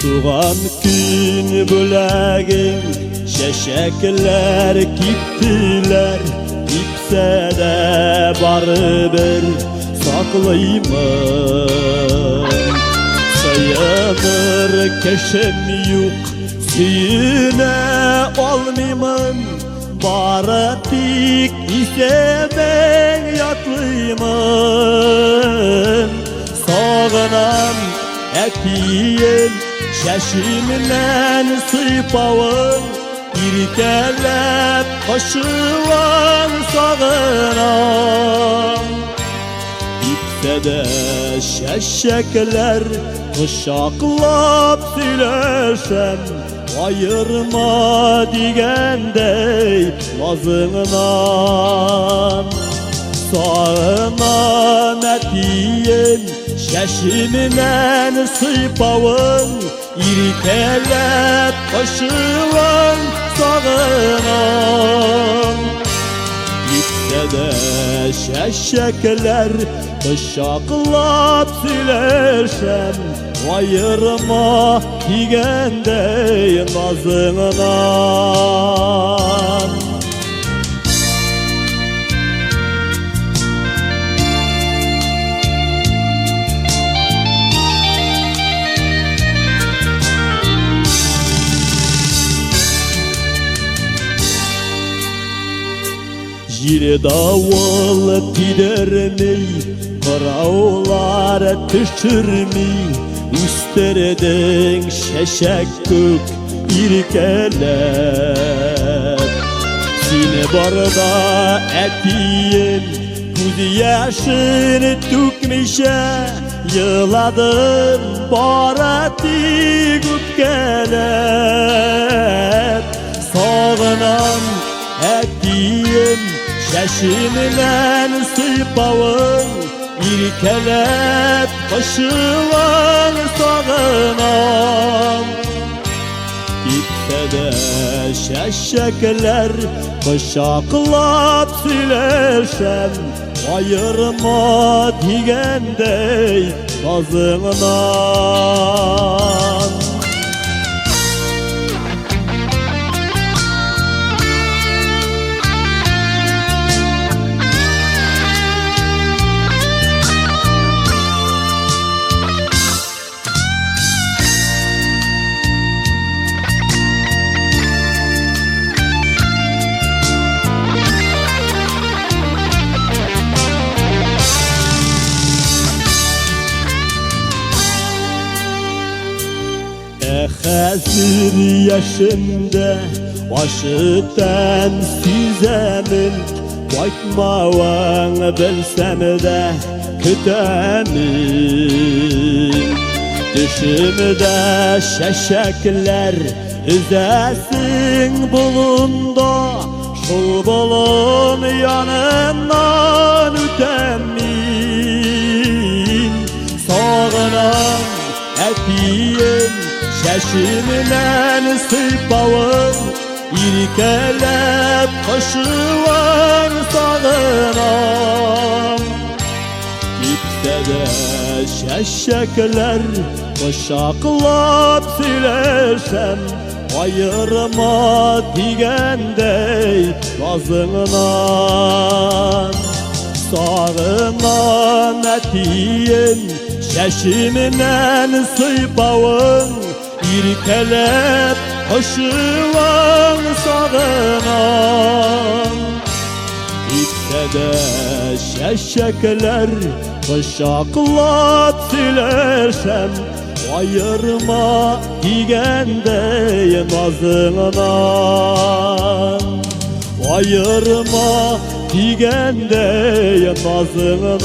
Tuğan gün bülagin şeşekler gittiler, gitse de baribir saklayman. Sayılır keşim yok, suyuna olmayman. Bara tik ise ben yatlayman. Sağınan etiyin şeşimden sıpavın, irkelep koşuvan sağınan. Gitse de şeşekler kuşaklap süleşen, ayırma digendey lazığından. Sağınan etiyin şeşimden sıpavın, irkelep koşuvan sağınan. Gitse de şeşekler kuşaklap süleşen, ayırma digendey nazığından. Yine davul gidermey, kıravlar düşürmey, üstlerden şeşek kök irkeler. Sine barda etiyin göz yaşını dökmişe, yıladın barati güpkeler. Sağınan etiyin şeşimden sıpavın, irkelep koşuvan sağınan. Gitse de şeşekler kuşaklap süleşen, ayırma digendey nazığından. Hazır yaşımda başıdan süzemin, bakmavan bilsem de kütemin. Düşümde şeşekler üzesin bulunda, şul bulun yanından ütemin. Sağınan etiyin şeşimden sıpavın, irkelep koşuvan sağınan. Gitse de şeşekler kuşaklap süleşen, ayırma digendey lazığından. Sağınan etiyin şeşimden sıpavın, irkelep koşuvan sağınan. Gitse de şeşekler kuşaklap süleşen, ayırma digendey nazığından. Ayırma digendey nazığından.